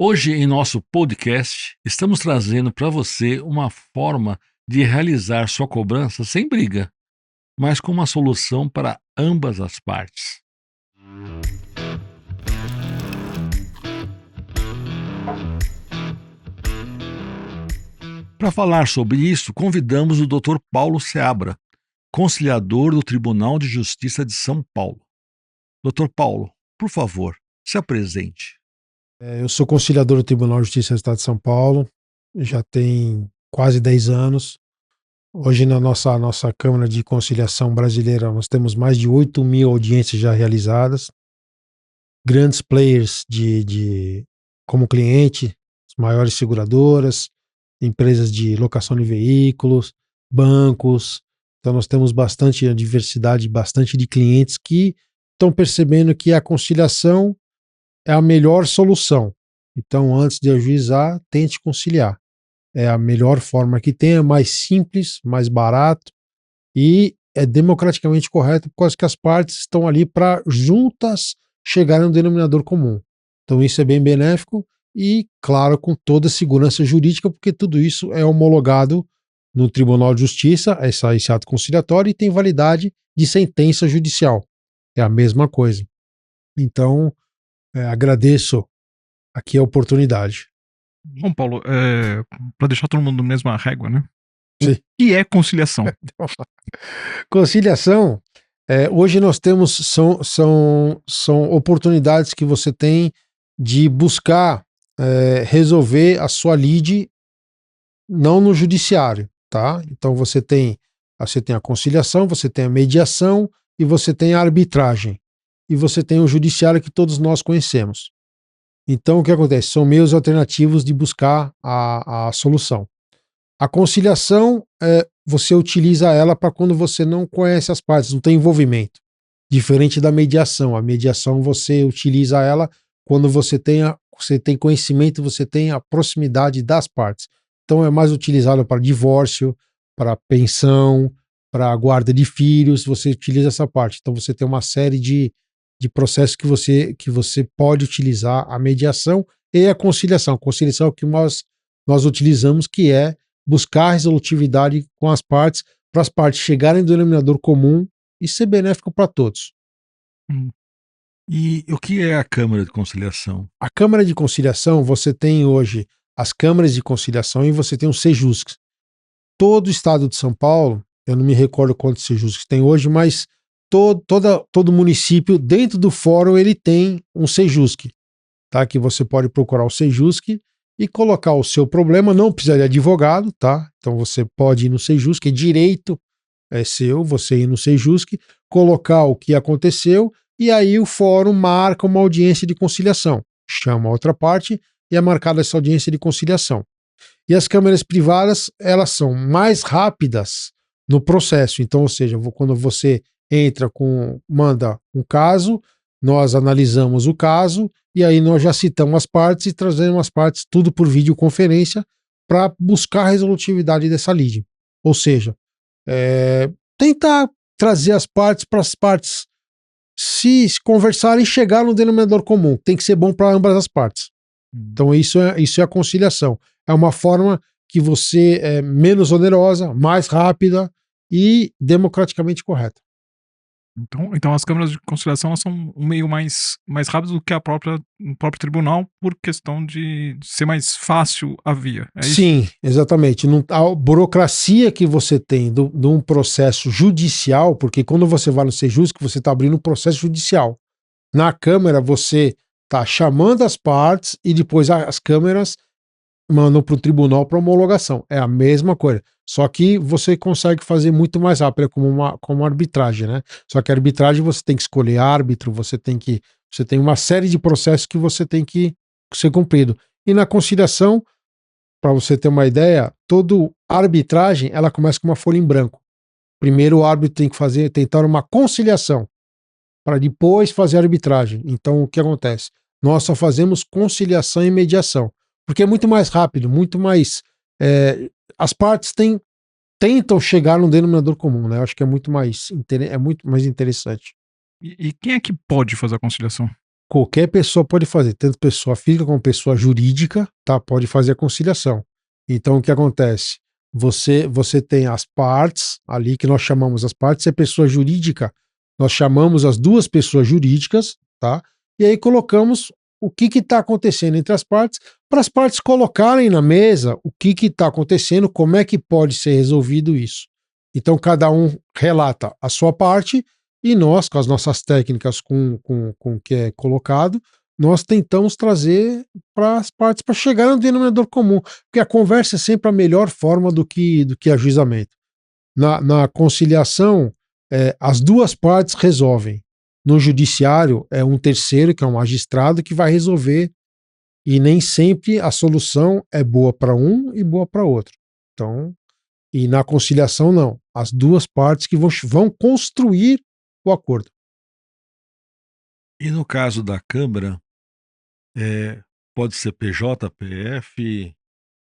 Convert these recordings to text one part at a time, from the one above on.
Hoje, em nosso podcast, estamos trazendo para você uma forma de realizar sua cobrança sem briga, mas com uma solução para ambas as partes. Para falar sobre isso, convidamos o Dr. Paulo Seabra, conciliador do Tribunal de Justiça de São Paulo. Dr. Paulo, por favor, se apresente. Eu sou conciliador do Tribunal de Justiça do Estado de São Paulo, já tem quase 10 anos. Hoje, na nossa Câmara de Conciliação Brasileira, nós temos mais de 8.000 audiências já realizadas. Grandes players como cliente, as maiores seguradoras, empresas de locação de veículos, bancos. Então, nós temos bastante diversidade, bastante de clientes que estão percebendo que a conciliação é a melhor solução. Então, antes de ajuizar, tente conciliar. É a melhor forma que tem, é mais simples, mais barato e é democraticamente correto, por causa que as partes estão ali para juntas chegarem a um denominador comum. Então, isso é bem benéfico e, claro, com toda a segurança jurídica, porque tudo isso é homologado no Tribunal de Justiça, esse ato conciliatório, e tem validade de sentença judicial. É a mesma coisa. Então, agradeço aqui a oportunidade. Bom, Paulo, para deixar todo mundo na mesma régua, né? Sim. O que é conciliação? Conciliação, hoje nós temos, são oportunidades que você tem de buscar resolver a sua lide não no judiciário, tá? Então você tem a conciliação, você tem a mediação e você tem a arbitragem. E você tem o judiciário que todos nós conhecemos. Então, o que acontece? São meios alternativos de buscar a solução. A conciliação, você utiliza ela para quando você não conhece as partes, não tem envolvimento. Diferente da mediação. A mediação, você utiliza ela quando você tem conhecimento, você tem a proximidade das partes. Então, é mais utilizado para divórcio, para pensão, para guarda de filhos, você utiliza essa parte. Então, você tem uma série de processos que você pode utilizar a mediação e a conciliação. A conciliação é o que nós utilizamos, que é buscar a resolutividade com as partes, para as partes chegarem no denominador comum e ser benéfico para todos. E o que é a Câmara de Conciliação? A Câmara de Conciliação, você tem hoje as câmaras de conciliação e você tem os Sejuscs. Todo o estado de São Paulo, eu não me recordo quantos Sejuscs tem hoje, mas todo município, dentro do fórum, ele tem um Sejusc, tá? Que você pode procurar o Sejusc e colocar o seu problema, não precisa de advogado, tá? Então você pode ir no Sejusc, direito é seu, você ir no Sejusc, colocar o que aconteceu e aí o fórum marca uma audiência de conciliação, chama a outra parte e é marcada essa audiência de conciliação. E as câmaras privadas, elas são mais rápidas no processo, então, ou seja, quando você manda um caso, nós analisamos o caso e aí nós já citamos as partes e trazemos as partes tudo por videoconferência para buscar a resolutividade dessa lide. Ou seja, tentar trazer as partes para as partes se conversarem e chegar no denominador comum. Tem que ser bom para ambas as partes. Então isso é a conciliação. É uma forma que você é menos onerosa, mais rápida e democraticamente correta. Então as câmaras de conciliação, elas são um meio mais rápido do que o próprio tribunal, por questão de ser mais fácil a via. É isso? Sim, exatamente. A burocracia que você tem de um processo judicial, porque quando você vai no Sejusc, você está abrindo um processo judicial. Na Câmara, você está chamando as partes e depois as câmaras mandam para o tribunal para homologação. É a mesma coisa. Só que você consegue fazer muito mais rápido, é como arbitragem, né? Só que a arbitragem você tem que escolher árbitro, você tem uma série de processos que você tem que ser cumprido. E na conciliação, para você ter uma ideia, toda arbitragem, ela começa com uma folha em branco. Primeiro o árbitro tem que tentar uma conciliação, para depois fazer a arbitragem. Então o que acontece? Nós só fazemos conciliação e mediação, porque é muito mais rápido, muito mais... as partes tentam chegar num denominador comum, né? Eu acho que é muito mais interessante. E quem é que pode fazer a conciliação? qualquer pessoa pode fazer, tanto pessoa física como pessoa jurídica, tá? Pode fazer a conciliação. Então, o que acontece? Você tem as partes ali, que nós chamamos as partes, é pessoa jurídica, nós chamamos as duas pessoas jurídicas, tá? E aí colocamos o que está acontecendo entre as partes, para as partes colocarem na mesa o que está acontecendo, como é que pode ser resolvido isso. Então, cada um relata a sua parte e nós, com as nossas técnicas, com o que é colocado, nós tentamos trazer para as partes para chegar no denominador comum, porque a conversa é sempre a melhor forma do que ajuizamento. Na conciliação, as duas partes resolvem. No judiciário, é um terceiro, que é um magistrado, que vai resolver, e nem sempre a solução é boa para um e boa para outro. Então, e na conciliação, não. As duas partes que vão construir o acordo. E no caso da Câmara, pode ser PJ, PF,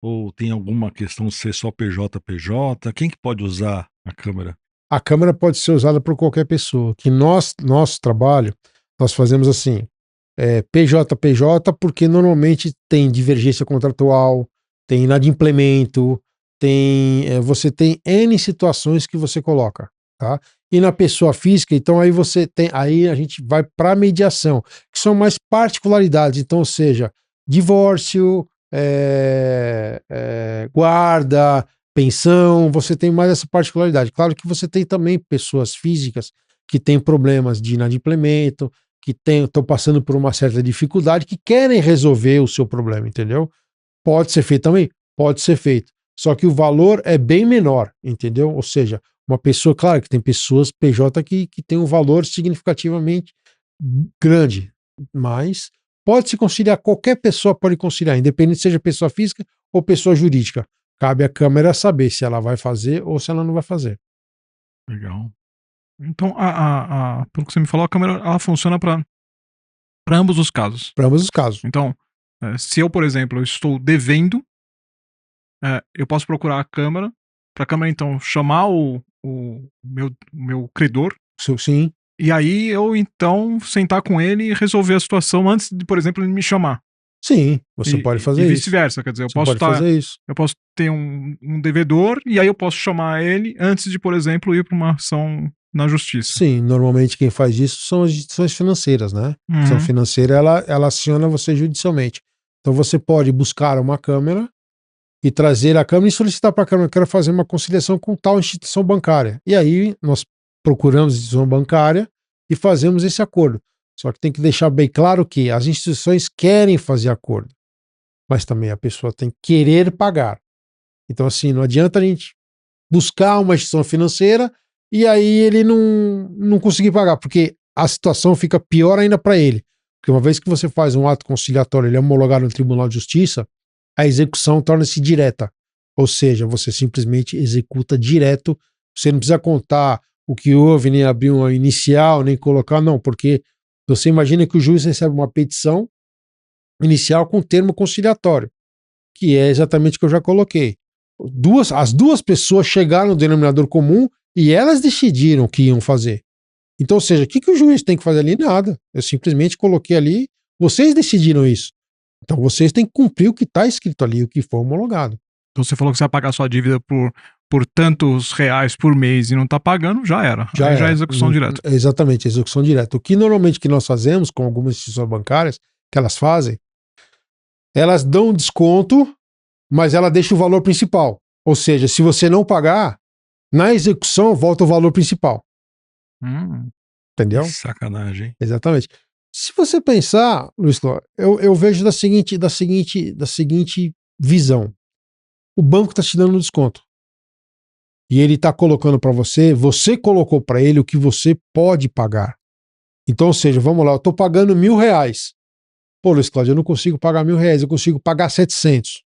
ou tem alguma questão de ser só PJ, PJ? Quem que pode usar a Câmara? A Câmara pode ser usada por qualquer pessoa. Que nosso trabalho, nós fazemos assim, PJ, PJ, porque normalmente tem divergência contratual, tem inadimplemento, você tem N situações que você coloca, tá? E na pessoa física, então aí aí a gente vai para mediação, que são mais particularidades, então, ou seja, divórcio, guarda, pensão, você tem mais essa particularidade. Claro que você tem também pessoas físicas que têm problemas de inadimplemento, que estão passando por uma certa dificuldade, que querem resolver o seu problema, entendeu? Pode ser feito também? Pode ser feito. Só que o valor é bem menor, entendeu? Ou seja, uma pessoa, claro que tem pessoas PJ que tem um valor significativamente grande, mas pode se conciliar, qualquer pessoa pode conciliar, independente seja pessoa física ou pessoa jurídica. Cabe à Câmara saber se ela vai fazer ou se ela não vai fazer. Legal. Então, pelo que você me falou, a Câmara ela funciona para ambos os casos. Para ambos os casos. Então, se eu, por exemplo, eu estou devendo, eu posso procurar a Câmara, para a Câmara, então, chamar o meu credor, Sim. e aí eu, então, sentar com ele e resolver a situação antes de, por exemplo, ele me chamar. Sim, você pode fazer e isso. vice-versa, quer dizer, eu posso ter um devedor e aí eu posso chamar ele antes de, por exemplo, ir para uma ação na justiça. Sim, normalmente quem faz isso são as instituições financeiras, né? A instituição financeira, ela aciona você judicialmente. Então você pode buscar uma Câmara e trazer a Câmara e solicitar para a Câmara, eu quero fazer uma conciliação com tal instituição bancária. E aí nós procuramos a instituição bancária e fazemos esse acordo. Só que tem que deixar bem claro que as instituições querem fazer acordo, mas também a pessoa tem que querer pagar. Então, assim, não adianta a gente buscar uma instituição financeira e aí ele não conseguir pagar, porque a situação fica pior ainda para ele. Porque uma vez que você faz um ato conciliatório, ele é homologado no Tribunal de Justiça, a execução torna-se direta. Ou seja, você simplesmente executa direto, você não precisa contar o que houve, nem abrir uma inicial, nem colocar, não, porque você imagina que o juiz recebe uma petição inicial com termo conciliatório, que é exatamente o que eu já coloquei. As duas pessoas chegaram no denominador comum e elas decidiram o que iam fazer. Então, ou seja, o que o juiz tem que fazer ali? Nada. Eu simplesmente coloquei ali, vocês decidiram isso. Então vocês têm que cumprir o que está escrito ali, o que for homologado. Então você falou que você vai pagar sua dívida por tantos reais por mês e não está pagando, já era. Já é execução direta. Exatamente, execução direta. O que normalmente que nós fazemos com algumas instituições bancárias, que elas fazem, elas dão desconto, mas ela deixa o valor principal. Ou seja, se você não pagar, na execução volta o valor principal. Entendeu? Que sacanagem. Exatamente. Se você pensar, Luiz Cláudio, eu vejo da seguinte visão. O banco está te dando um desconto. E ele está colocando para você colocou para ele o que você pode pagar. Então, ou seja, vamos lá, eu estou pagando R$1.000. Pô, Luiz Cláudio, eu não consigo pagar R$1.000, eu consigo pagar 700.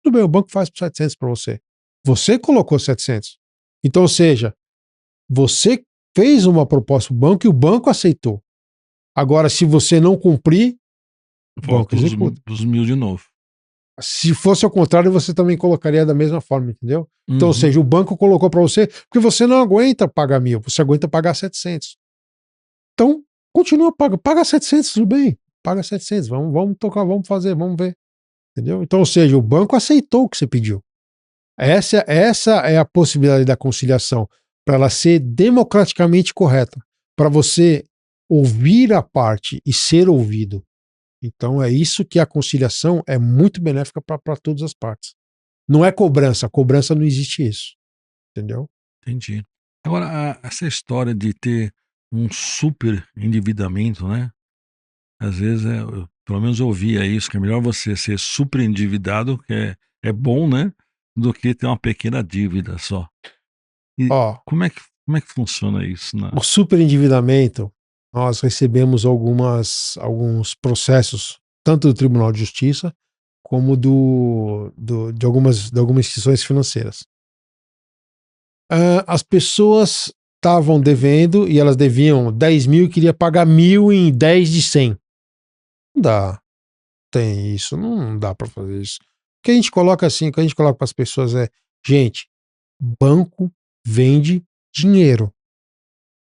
Tudo bem, o banco faz por 700 para você. Você colocou 700. Então, ou seja, você fez uma proposta para o banco e o banco aceitou. Agora, se você não cumprir, o banco executa. Dos 1.000 de novo. Se fosse ao contrário, você também colocaria da mesma forma, entendeu? Então, ou seja, o banco colocou para você, porque você não aguenta pagar 1.000, você aguenta pagar 700. Então, continua pagando, paga 700, tudo bem, paga 700, vamos tocar, vamos fazer, vamos ver, entendeu? Então, ou seja, o banco aceitou o que você pediu. Essa é a possibilidade da conciliação, para ela ser democraticamente correta, para você ouvir a parte e ser ouvido. Então é isso que a conciliação é muito benéfica para todas as partes. Não é cobrança, cobrança não existe isso, entendeu? Entendi. Agora, essa história de ter um super endividamento, né? Às vezes, pelo menos eu ouvia isso, que é melhor você ser super endividado, que é bom, né? Do que ter uma pequena dívida só. E Ó, como é que funciona isso? o superendividamento, nós recebemos alguns processos, tanto do Tribunal de Justiça, como de algumas instituições financeiras. As pessoas estavam devendo e elas deviam 10 mil e queria pagar 1.000 em 10 de 100. Não dá. Tem isso, não dá para fazer isso. O que a gente coloca assim, o que a gente coloca para as pessoas é, gente, banco vende dinheiro.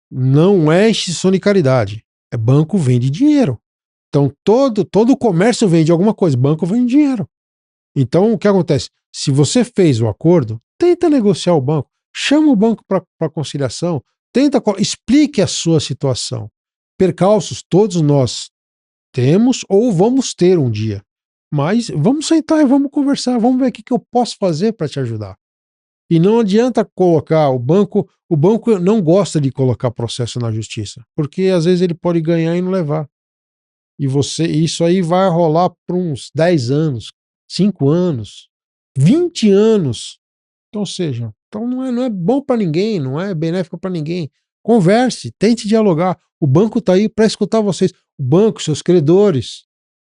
Não é instituição de caridade. É banco vende dinheiro. Então todo comércio vende alguma coisa, banco vende dinheiro. Então o que acontece? Se você fez o acordo, tenta negociar o banco, chama o banco para conciliação, explique a sua situação. Percalços todos nós temos ou vamos ter um dia. Mas vamos sentar e vamos conversar, vamos ver o que eu posso fazer para te ajudar. E não adianta colocar o banco não gosta de colocar processo na justiça, porque às vezes ele pode ganhar e não levar. Isso aí vai rolar por uns 10 anos, 5 anos, 20 anos. Então, ou seja, então não é bom para ninguém, não é benéfico para ninguém. Converse, tente dialogar. O banco está aí para escutar vocês. O banco, seus credores.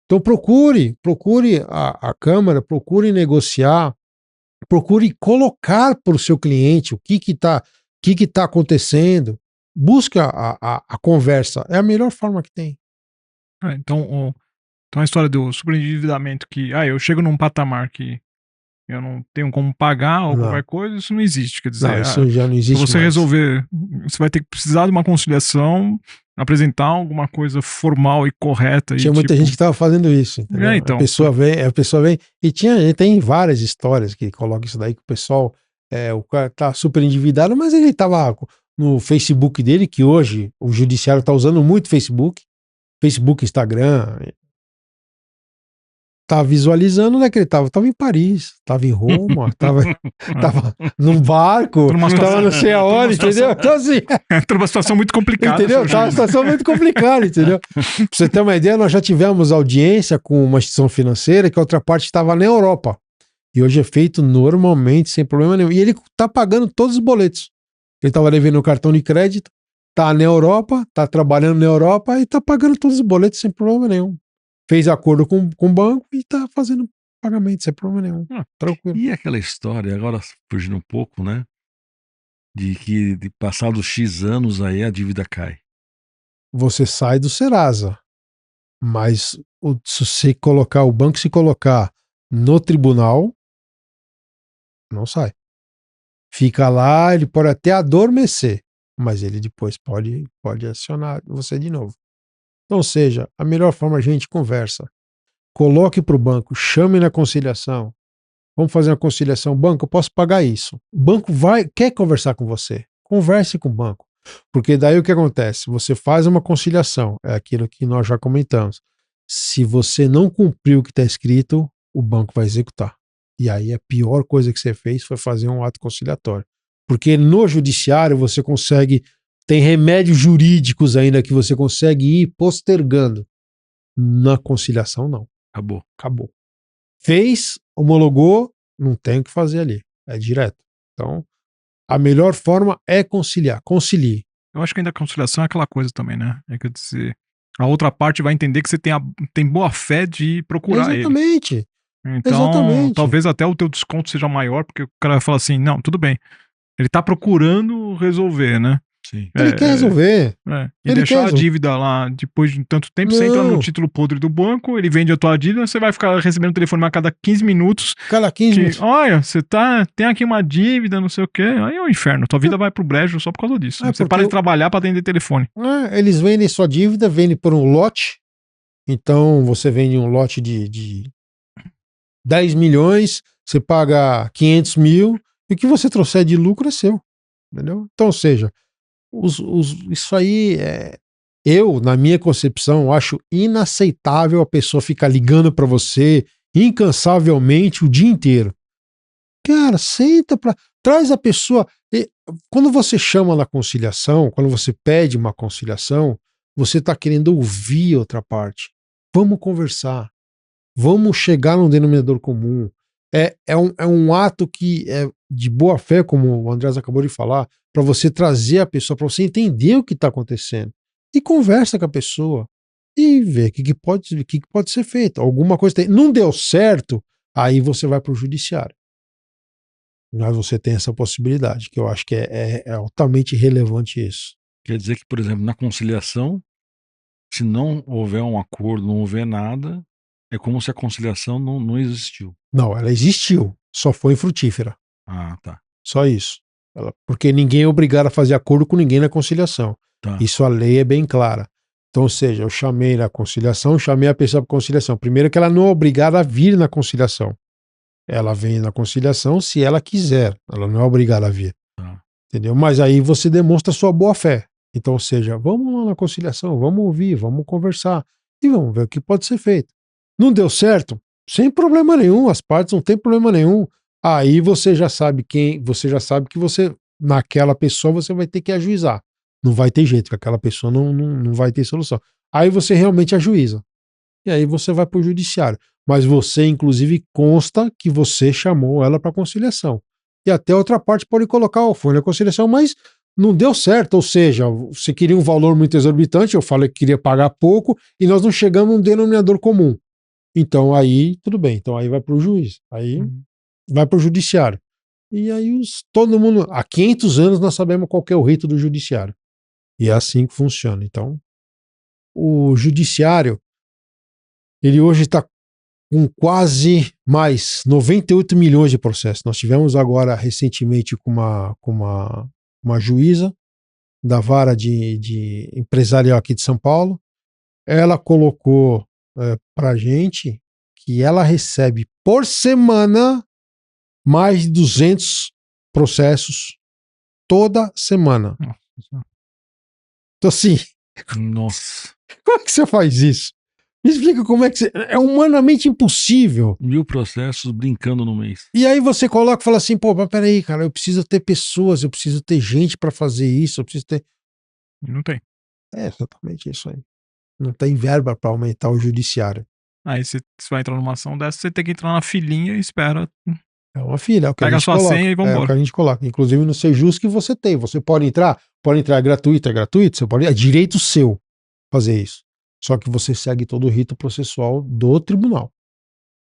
Então procure a Câmara, procure negociar, procure colocar para o seu cliente o que tá acontecendo. Busca a conversa. É a melhor forma que tem. Então a história do superendividamento que, eu chego num patamar que eu não tenho como pagar ou Não, qualquer coisa, isso não existe. Quer não, dizer, isso já não pra existe você mais. resolver, você vai ter que precisar de uma conciliação, apresentar alguma coisa formal e correta e Tinha muita gente que estava fazendo isso, entendeu? A então, pessoa vem e tem várias histórias que colocam isso daí que o pessoal, o cara tá super endividado, mas ele estava no Facebook dele, que hoje o judiciário está usando muito Facebook, Instagram, tá visualizando onde é que ele estava. Estava em Paris, estava em Roma, tava num barco, estava não sei aonde, entendeu? Então assim, tá numa situação muito complicada. entendeu? Tá uma situação muito complicada, entendeu? Pra você ter uma ideia, nós já tivemos audiência com uma instituição financeira que a outra parte estava na Europa. E hoje é feito normalmente, sem problema nenhum. E ele tá pagando todos os boletos. Ele estava devendo o cartão de crédito, tá na Europa, tá trabalhando na Europa e tá pagando todos os boletos sem problema nenhum. Fez acordo com o banco e tá fazendo pagamento sem problema nenhum. Tranquilo. E aquela história, agora fugindo um pouco, né? De que de passados X anos aí a dívida cai. Você sai do Serasa, mas se você colocar, o banco se colocar no tribunal, não sai. Fica lá, ele pode até adormecer, mas ele depois pode acionar você de novo. Então, ou seja, a melhor forma a gente conversa. Coloque para o banco, chame na conciliação. Vamos fazer uma conciliação. Banco, eu posso pagar isso. O banco quer conversar com você. Converse com o banco. Porque daí o que acontece? Você faz uma conciliação. É aquilo que nós já comentamos. Se você não cumprir o que está escrito, o banco vai executar. E aí a pior coisa que você fez foi fazer um ato conciliatório. Porque no judiciário você consegue, tem remédios jurídicos ainda que você consegue ir postergando. Na conciliação, não. Acabou. Fez, homologou, não tem o que fazer ali. É direto. Então, a melhor forma é conciliar. Concilie. Eu acho que ainda a conciliação é aquela coisa também, né? É quer dizer, a outra parte vai entender que você tem boa fé de procurar Exatamente. ele. Então, Exatamente. talvez até o teu desconto seja maior, porque o cara vai falar assim, não, tudo bem. Ele tá procurando resolver, né? Sim. Ele quer resolver. E Ele deixar quer a resolver. dívida lá depois de tanto tempo, você entra no Não. título podre do banco, ele vende a tua dívida, você vai ficar recebendo telefone a cada 15 minutos Cada 15 que, minutos. olha, você tem aqui uma dívida, não sei o quê. Aí é um inferno. Tua vida vai pro brejo só por causa disso. É, Você porque para de trabalhar pra atender telefone. eles vendem sua dívida, vendem por um lote. Então, você vende um lote de 10 milhões, você paga 500 mil, e o que você trouxer de lucro é seu. Entendeu? Então, ou seja, isso aí eu, na minha concepção, acho inaceitável a pessoa ficar ligando para você incansavelmente o dia inteiro. Cara, traz a pessoa. Quando você chama na conciliação, quando você pede uma conciliação, você está querendo ouvir outra parte. Vamos conversar. Vamos chegar num denominador comum. É um ato que é de boa fé, como o Andrés acabou de falar, para você trazer a pessoa, para você entender o que está acontecendo. E conversa com a pessoa. E vê o que pode ser feito. Alguma coisa tem. Não deu certo, aí você vai para o judiciário. Mas você tem essa possibilidade, que eu acho que é altamente relevante isso. Quer dizer que, por exemplo, na conciliação, se não houver um acordo, não houver nada, é como se a conciliação não existiu. Não, ela existiu, só foi infrutífera. Ah, tá. Só isso. Porque ninguém é obrigado a fazer acordo com ninguém na conciliação. Tá. Isso a lei é bem clara. Então, ou seja, eu chamei na conciliação, chamei a pessoa para conciliação. Primeiro que ela não é obrigada a vir na conciliação. Ela vem na conciliação se ela quiser. Ela não é obrigada a vir. Tá. Entendeu? Mas aí você demonstra sua boa fé. Então, ou seja, vamos lá na conciliação, vamos ouvir, vamos conversar e vamos ver o que pode ser feito. Não deu certo? Sem problema nenhum, as partes não tem problema nenhum. Aí você já sabe que você, naquela pessoa, você vai ter que ajuizar. Não vai ter jeito, que aquela pessoa não vai ter solução. Aí você realmente ajuiza. E aí você vai para o judiciário. Mas você, inclusive, consta que você chamou ela para conciliação. E até outra parte pode colocar, foi na conciliação, mas não deu certo. Ou seja, você queria um valor muito exorbitante, eu falei que queria pagar pouco, e nós não chegamos a um denominador comum. Então aí, tudo bem. Então aí vai para o juiz. Aí vai para o judiciário. E aí todo mundo, há 500 anos nós sabemos qual que é o rito do judiciário. E é assim que funciona. Então, o judiciário, ele hoje está com quase mais 98 milhões de processos. Nós tivemos agora recentemente com uma juíza da vara de empresarial aqui de São Paulo. Ela colocou para a gente que ela recebe por semana mais de 200 processos toda semana. Nossa. Então assim, Nossa. como é que você faz isso? Me explica como é que você... É humanamente impossível. 1000 processos brincando no mês. E aí você coloca e fala assim, pô, mas peraí, cara, eu preciso ter pessoas, eu preciso ter gente para fazer isso, eu preciso ter... Não tem. É exatamente isso aí. Não tem verba para aumentar o judiciário. Aí você vai entrar numa ação dessa, você tem que entrar na filinha e espera. É uma filha, é o que Pega a a gente sua coloca. senha e É o vambora. que a gente coloca. Inclusive no Sejus que você tem. Você pode entrar, é gratuito, você pode, é direito seu fazer isso. Só que você segue todo o rito processual do tribunal.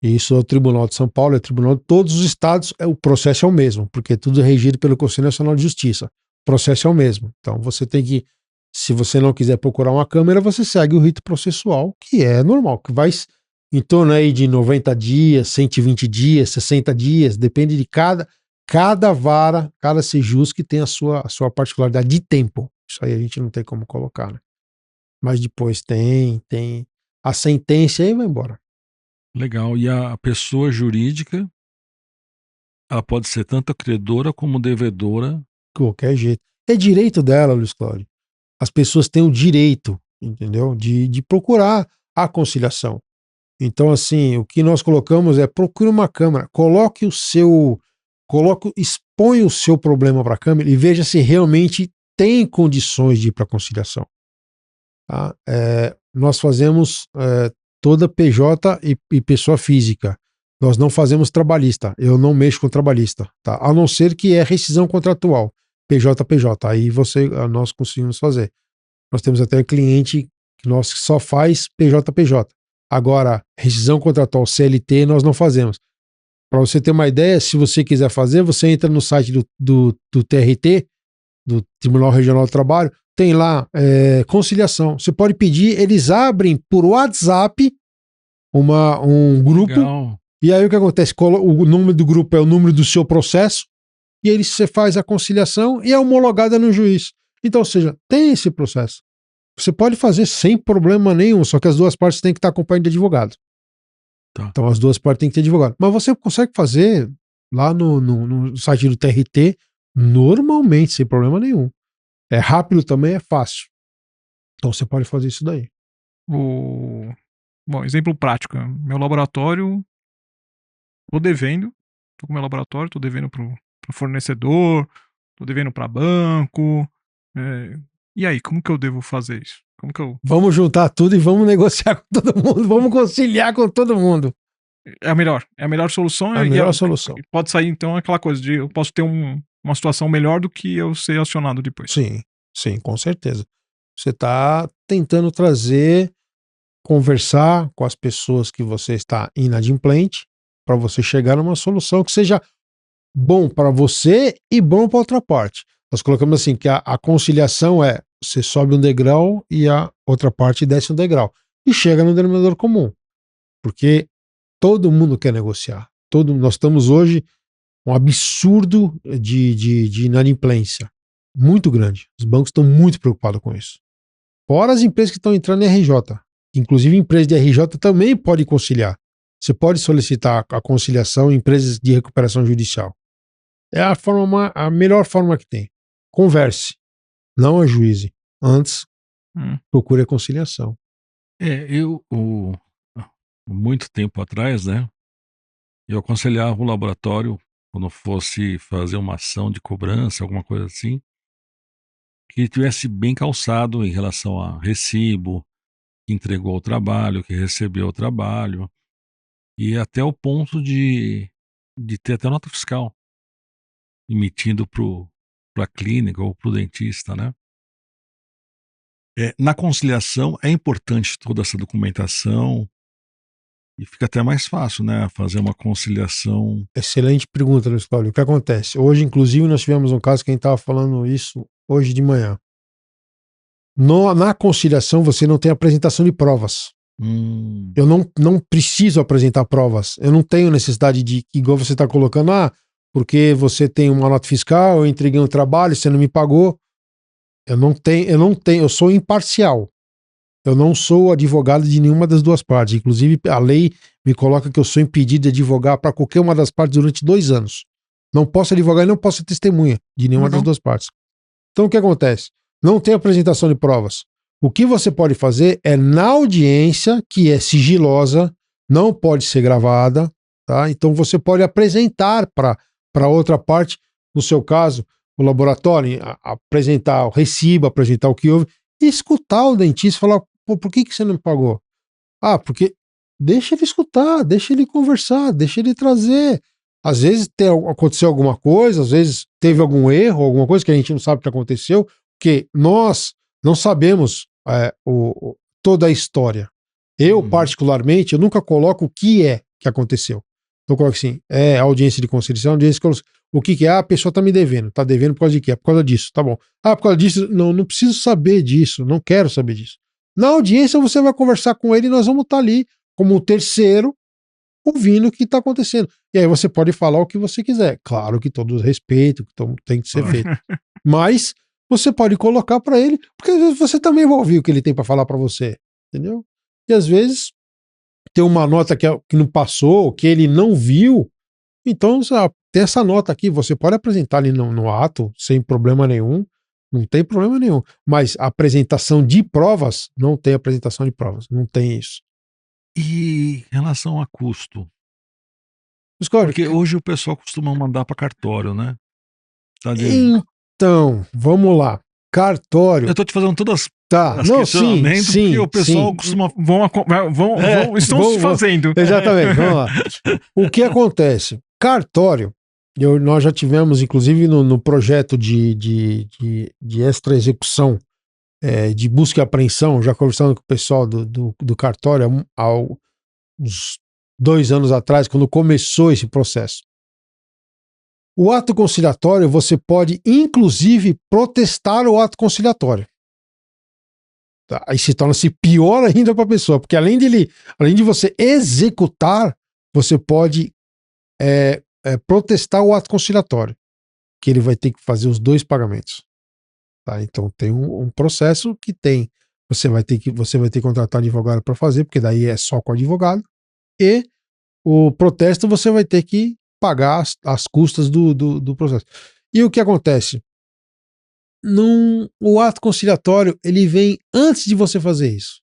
E isso é o Tribunal de São Paulo, é o Tribunal de todos os estados, o processo é o mesmo, porque tudo é regido pelo Conselho Nacional de Justiça. O processo é o mesmo. Então você tem que, se você não quiser procurar uma câmera, você segue o rito processual, que é normal, que vai em torno aí de 90 dias, 120 dias, 60 dias, depende de cada vara, cada sejus que tem a sua particularidade de tempo. Isso aí a gente não tem como colocar, né? Mas depois tem a sentença e aí vai embora. Legal. E a pessoa jurídica, ela pode ser tanto credora como devedora. De qualquer jeito. É direito dela, Luiz Cláudio. As pessoas têm o direito, entendeu? De procurar a conciliação. Então, assim, o que nós colocamos é procure uma câmara, expõe o seu problema para a câmara e veja se realmente tem condições de ir para a conciliação. Tá? Nós fazemos toda PJ e pessoa física. Nós não fazemos trabalhista. Eu não mexo com trabalhista, tá? A não ser que é rescisão contratual, PJ. Aí nós conseguimos fazer. Nós temos até cliente que nós só faz PJ. Agora, rescisão contratual CLT nós não fazemos. Para você ter uma ideia, se você quiser fazer, você entra no site do TRT, do Tribunal Regional do Trabalho, tem lá conciliação. Você pode pedir, eles abrem por WhatsApp um grupo, Legal. e aí o que acontece? O número do grupo é o número do seu processo, e aí você faz a conciliação e é homologada no juiz. Então, ou seja, tem esse processo. Você pode fazer sem problema nenhum, só que as duas partes têm que estar acompanhadas de advogado. Tá. Então as duas partes têm que ter advogado. Mas você consegue fazer lá no site do TRT normalmente, sem problema nenhum. É rápido também, é fácil. Então você pode fazer isso daí. Bom, exemplo prático. Meu laboratório, tô devendo. Tô com meu laboratório, tô devendo pro fornecedor, tô devendo para banco. E aí, como que eu devo fazer isso? Como que eu... Vamos juntar tudo e vamos negociar com todo mundo. Vamos conciliar com todo mundo. É a melhor solução. A melhor solução. Pode sair, então, aquela coisa de eu posso ter uma situação melhor do que eu ser acionado depois. Sim, sim, com certeza. Você está tentando conversar com as pessoas que você está inadimplente para você chegar numa solução que seja bom para você e bom para outra parte. Nós colocamos assim que a conciliação é você sobe um degrau e a outra parte desce um degrau e chega no denominador comum, porque todo mundo quer negociar. Nós estamos hoje um absurdo de inadimplência muito grande. Os bancos estão muito preocupados com isso. Fora as empresas que estão entrando em RJ. Inclusive, empresas de RJ também podem conciliar. Você pode solicitar a conciliação em empresas de recuperação judicial. É a melhor forma que tem. Converse, não ajuize. Antes, procure a conciliação. Muito tempo atrás, né, eu aconselhava o laboratório, quando fosse fazer uma ação de cobrança, alguma coisa assim, que tivesse bem calçado em relação a recibo, que entregou o trabalho, que recebeu o trabalho, e até o ponto de ter até nota fiscal emitindo para a clínica ou para o dentista, né? Na conciliação é importante toda essa documentação e fica até mais fácil, né? Fazer uma conciliação. Excelente pergunta, Luiz Cláudio. O que acontece? Hoje, inclusive, nós tivemos um caso que a gente estava falando isso hoje de manhã. Na conciliação, você não tem apresentação de provas. Eu não preciso apresentar provas. Eu não tenho necessidade de, igual você está colocando, porque você tem uma nota fiscal, eu entreguei um trabalho, você não me pagou. Eu não tenho, eu sou imparcial. Eu não sou advogado de nenhuma das duas partes. Inclusive, a lei me coloca que eu sou impedido de advogar para qualquer uma das partes durante 2 anos. Não posso advogar e não posso ser testemunha de nenhuma das duas partes. Então, o que acontece? Não tem apresentação de provas. O que você pode fazer é, na audiência, que é sigilosa, não pode ser gravada, tá? Então, você pode apresentar para outra parte, no seu caso, o laboratório, apresentar o recibo, apresentar o que houve, e escutar o dentista e falar, por que você não me pagou? Porque deixa ele escutar, deixa ele conversar, deixa ele trazer. Às vezes aconteceu alguma coisa, às vezes teve algum erro, alguma coisa que a gente não sabe o que aconteceu, porque nós não sabemos toda a história. Eu, particularmente, eu nunca coloco o que aconteceu. Então, eu coloco assim, audiência de conciliação, o que é? A pessoa está me devendo. Está devendo por causa de quê? Por causa disso, tá bom. Por causa disso, não preciso saber disso, não quero saber disso. Na audiência, você vai conversar com ele e nós vamos estar ali como o terceiro, ouvindo o que está acontecendo. E aí você pode falar o que você quiser. Claro que todos respeitam, que tem que ser feito. Mas você pode colocar para ele, porque às vezes você também vai ouvir o que ele tem para falar para você, entendeu? E às vezes tem uma nota que não passou, que ele não viu, então tem essa nota aqui, você pode apresentar ali no ato, sem problema nenhum, não tem problema nenhum. Mas a apresentação de provas, não tem apresentação de provas, não tem isso. E em relação a custo? Escolhe. Porque hoje o pessoal costuma mandar para cartório, né? Então, vamos lá. Cartório. Eu tô te fazendo todas as questionamentos, porque o pessoal costuma... Estão se fazendo. Exatamente, vamos lá. O que acontece? Cartório, nós já tivemos, inclusive, no projeto de extra-execução, de busca e apreensão, já conversando com o pessoal do cartório há uns 2 anos atrás, quando começou esse processo. O ato conciliatório, você pode, inclusive, protestar o ato conciliatório. Tá? Aí se torna-se pior ainda para a pessoa, porque além de você executar, você pode protestar o ato conciliatório, que ele vai ter que fazer os 2 pagamentos. Tá? Então tem um processo que você vai ter que contratar advogado para fazer, porque daí é só com o advogado, e o protesto você vai ter que pagar as custas do processo. E o que acontece? O ato conciliatório, ele vem antes de você fazer isso.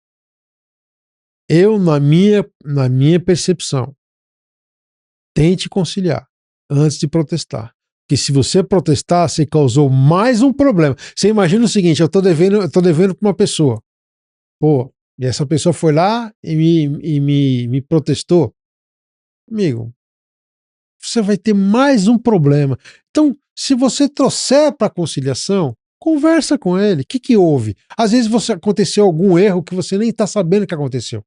Eu, na minha percepção, tente conciliar antes de protestar. Porque se você protestar, você causou mais um problema. Você imagina o seguinte, eu tô devendo para uma pessoa. Pô, e essa pessoa foi lá e me protestou. Amigo, você vai ter mais um problema. Então, se você trouxer para conciliação, conversa com ele. O que houve? Às vezes aconteceu algum erro que você nem está sabendo que aconteceu.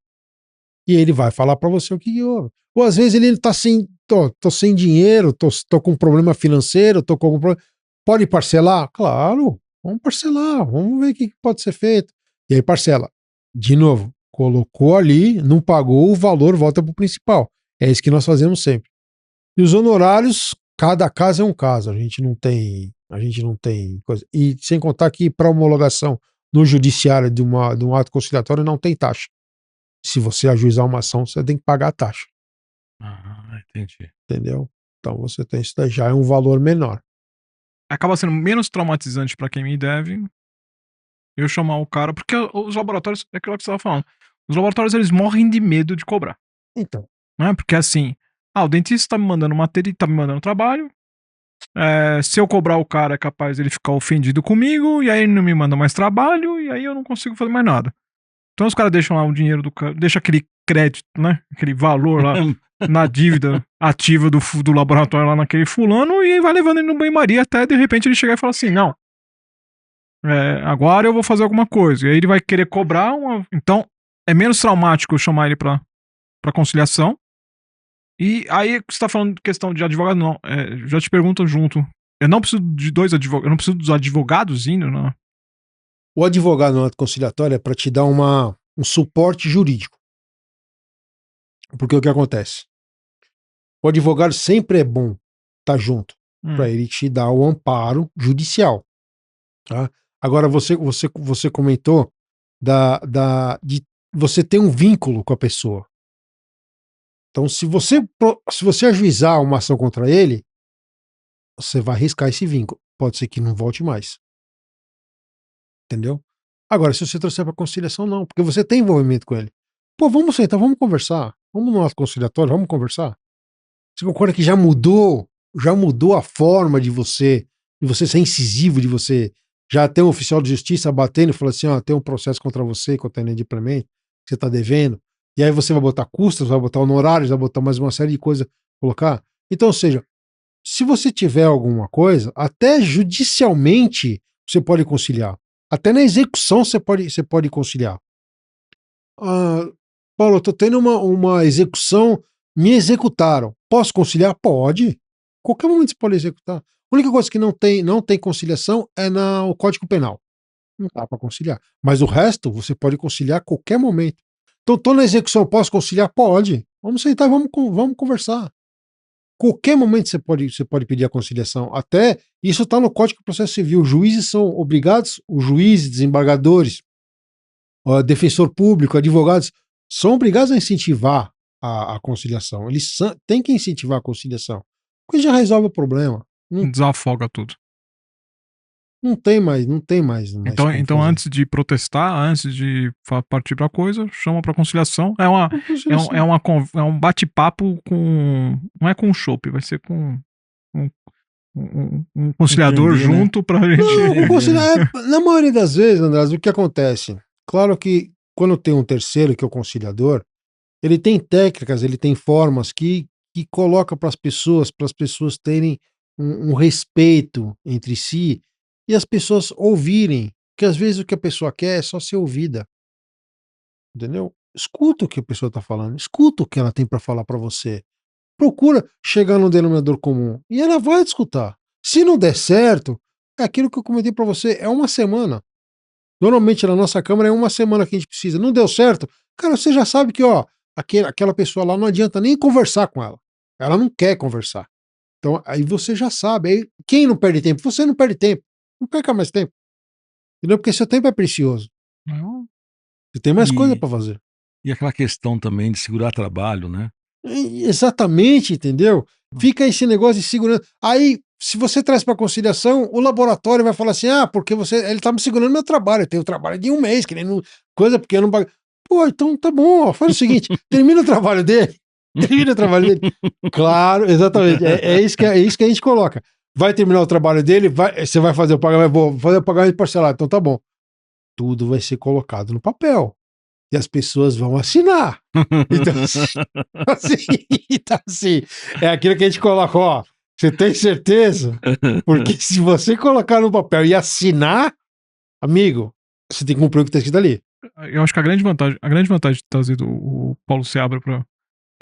E ele vai falar para você o que houve. Ou às vezes ele está sem, tô sem dinheiro, tô com um problema financeiro, tô com algum problema. Pode parcelar? Claro, vamos parcelar, vamos ver o que pode ser feito. E aí parcela. De novo, colocou ali, não pagou, o valor volta para o principal. É isso que nós fazemos sempre. E os honorários, cada caso é um caso. A gente não tem coisa. E sem contar que para homologação no judiciário de um ato conciliatório não tem taxa. Se você ajuizar uma ação, você tem que pagar a taxa. Entendi. Entendeu? Então você tem isso daí, já é um valor menor. Acaba sendo menos traumatizante pra quem me deve eu chamar o cara, porque os laboratórios, é aquilo que você estava falando, os laboratórios eles morrem de medo de cobrar. Então. Né? Porque assim, o dentista tá me mandando matéria, tá me mandando trabalho, se eu cobrar o cara é capaz ele ficar ofendido comigo, e aí ele não me manda mais trabalho, e aí eu não consigo fazer mais nada. Então os caras deixam lá o dinheiro do cara, deixa aquele crédito, né? Aquele valor lá na dívida ativa do laboratório lá naquele fulano e vai levando ele no banho-maria até de repente ele chegar e falar assim, não, agora eu vou fazer alguma coisa. E aí ele vai querer cobrar uma... Então é menos traumático eu chamar ele pra conciliação. E aí você tá falando de questão de advogado, não. Já te pergunto junto. Eu não preciso de 2 advogados, eu não preciso dos advogados indo, não. O advogado no ato conciliatório é para te dar um suporte jurídico. Porque o que acontece? O advogado sempre é bom estar junto para ele te dar o amparo judicial. Tá? Agora, você comentou de você ter um vínculo com a pessoa. Então, se você ajuizar uma ação contra ele, você vai arriscar esse vínculo. Pode ser que não volte mais. Entendeu? Agora, se você trouxer para conciliação, não, porque você tem envolvimento com ele. Pô, vamos sentar, vamos conversar. Vamos no ato conciliatório, vamos conversar. Você concorda que já mudou a forma de você ser incisivo, de você já ter um oficial de justiça batendo e falar assim, ó, tem um processo contra você, contra a inadimplemento, que você está devendo. E aí você vai botar custas, vai botar honorários, vai botar mais uma série de coisas, colocar. Então, ou seja, se você tiver alguma coisa, até judicialmente você pode conciliar. Até na execução você pode conciliar. Ah, Paulo, eu tô tendo uma execução, me executaram. Posso conciliar? Pode. Qualquer momento você pode executar. A única coisa que não tem conciliação é no Código Penal. Não dá para conciliar. Mas o resto você pode conciliar a qualquer momento. Então, tô na execução, posso conciliar? Pode. Vamos sentar e vamos conversar. Qualquer momento você pode pedir a conciliação. Até isso está no Código de Processo Civil. Os juízes são obrigados, os juízes, desembargadores, defensor público, advogados, são obrigados a incentivar a conciliação. Eles têm que incentivar a conciliação. Porque já resolve o problema. Desafoga tudo. Não tem mais. Então antes de protestar, antes de partir pra coisa, chama pra conciliação. É um bate-papo com... Não é com um chopp, vai ser com um conciliador Entendi, junto, né? Pra gente... Na maioria das vezes, André, o que acontece? Claro que quando tem um terceiro, que é o conciliador, ele tem técnicas, ele tem formas que coloca para as pessoas terem um respeito entre si e as pessoas ouvirem, que às vezes o que a pessoa quer é só ser ouvida. Entendeu? Escuta o que a pessoa está falando, escuta o que ela tem para falar para você. procura chegar no denominador comum. E ela vai discutir. Se não der certo, é aquilo que eu comentei para você, é uma semana. Normalmente na nossa Câmara é uma semana que a gente precisa. Não deu certo, cara, você já sabe que, ó, aquela pessoa lá não adianta nem conversar com ela. Ela não quer conversar. Então, aí você já sabe. Aí, quem não perde tempo? Você não perde tempo. Não perca mais tempo. Entendeu? Porque seu tempo é precioso. Não. Você tem mais coisa E para fazer. e aquela questão também de segurar trabalho, né. Exatamente, entendeu? Fica esse negócio de segurança. Aí, se você traz para conciliação, o laboratório vai falar assim: ah, porque ele tá me segurando meu trabalho. Eu tenho trabalho de um mês, que nem coisa porque eu não pago. Pô, então tá bom, ó, faz o seguinte: termina o trabalho dele. Termina o trabalho dele. Claro, exatamente. É isso que a gente coloca. Vai terminar o trabalho dele, você vai fazer o pagamento, vou fazer o pagamento parcelado. Então tá bom. Tudo vai ser colocado no papel. E as pessoas vão assinar. Então, então, assim, é aquilo que a gente coloca, ó. Você tem certeza? Porque se você colocar no papel e assinar, amigo, você tem que cumprir o que está escrito ali. Eu acho que a grande vantagem de trazer o Paulo Seabra pra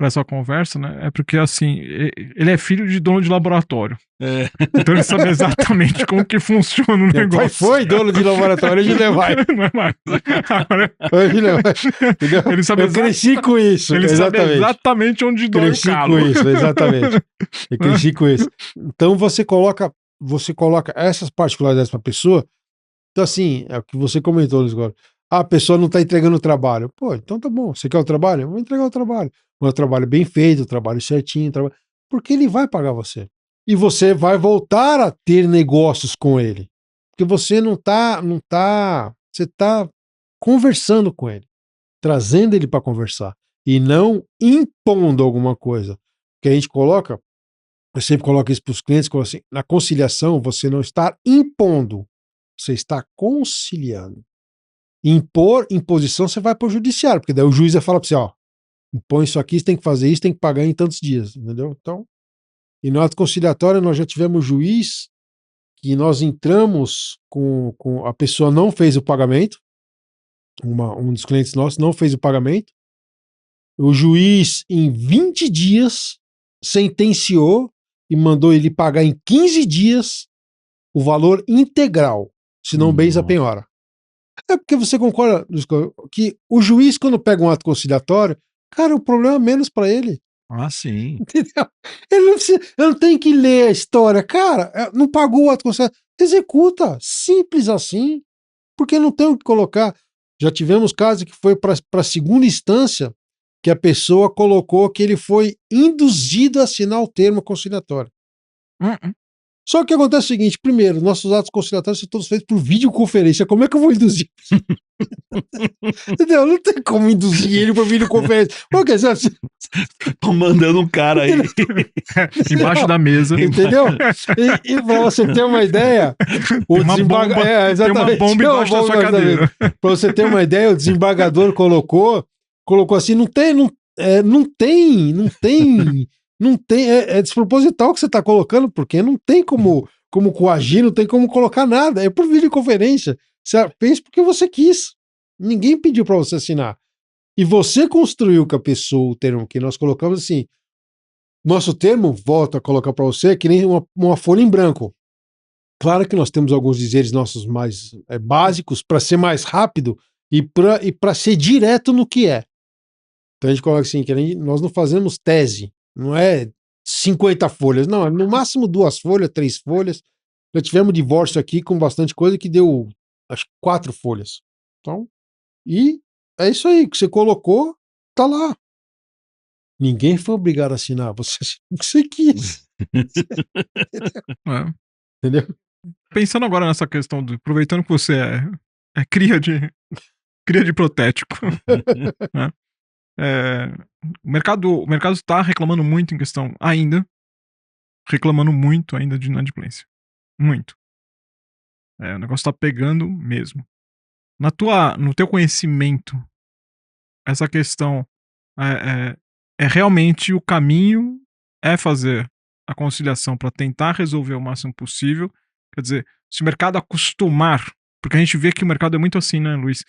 essa conversa, né, é porque, assim, ele é filho de dono de laboratório. É. Então ele sabe exatamente como que funciona o Meu pai negócio. foi dono de laboratório, hoje ele vai. Não é mais. Agora, Hoje ele vai. Entendeu? ele sabe Eu cresci com isso. ele sabe Exatamente. exatamente onde dói o Cresci calo. com isso, exatamente. Eu cresci com isso. Então você coloca essas particularidades para a pessoa. Então, assim, é o que você comentou, Luiz Góes. Ah, a pessoa não está entregando o trabalho. Pô, então tá bom. Você quer o trabalho? Eu vou entregar o trabalho. O trabalho bem feito, o trabalho certinho, porque ele vai pagar você. E você vai voltar a ter negócios com ele. Porque você você está conversando com ele, trazendo ele para conversar e não impondo alguma coisa. Que a gente coloca, eu sempre coloco isso para os clientes, coloco assim, na conciliação você não está impondo, você está conciliando. Impor, imposição, você vai para o judiciário, porque daí o juiz vai falar para você, ó, impõe isso aqui, você tem que fazer isso, tem que pagar em tantos dias, entendeu? Então, e no ato conciliatório nós já tivemos juiz que nós entramos com a pessoa não fez o pagamento, um dos clientes nossos não fez o pagamento, o juiz em 20 dias sentenciou e mandou ele pagar em 15 dias o valor integral, senão bens a penhora. É porque você concorda, Luiz, que o juiz, quando pega um ato conciliatório, cara, o problema é menos para ele. Ah, sim. Entendeu? Ele não tem que ler a história. Cara, não pagou o ato conciliatório, executa. Simples assim. Porque não tem o que colocar. Já tivemos casos que foi para a segunda instância que a pessoa colocou que ele foi induzido a assinar o termo conciliatório. Só que acontece o seguinte: primeiro, nossos atos conciliatórios são todos feitos por videoconferência. Como é que eu vou induzir? Entendeu? Não tem como induzir ele por videoconferência. Porque você... Tô mandando um cara aí. Embaixo da mesa. Entendeu? E pra você ter uma ideia, o desembargador. Tem uma bomba embaixo da sua cadeira. Pra você ter uma ideia, o desembargador colocou assim: não tem, é desproposital o que você está colocando, porque não tem como coagir, não tem como colocar nada, é por videoconferência. Você fez porque você quis. Ninguém pediu para você assinar. E você construiu com a pessoa o termo que nós colocamos assim. Nosso termo, volto a colocar para você, é que nem uma folha em branco. Claro que nós temos alguns dizeres nossos mais básicos para ser mais rápido e para ser direto no que é. Então a gente coloca assim, que nós não fazemos tese. Não é 50 folhas, não, é no máximo 2 folhas, 3 folhas. Já tivemos divórcio aqui com bastante coisa que deu, acho que 4 folhas. Então, e é isso aí, que você colocou, tá lá. Ninguém foi obrigado a assinar, você assinou o que você quis. Entendeu? Pensando agora nessa questão, aproveitando que você é cria de protético, né? O mercado está reclamando muito em questão de inadimplência. Muito. O negócio está pegando mesmo. No teu conhecimento, essa questão é realmente o caminho é fazer a conciliação para tentar resolver o máximo possível. Quer dizer, se o mercado acostumar, porque a gente vê que o mercado é muito assim, né, Luiz?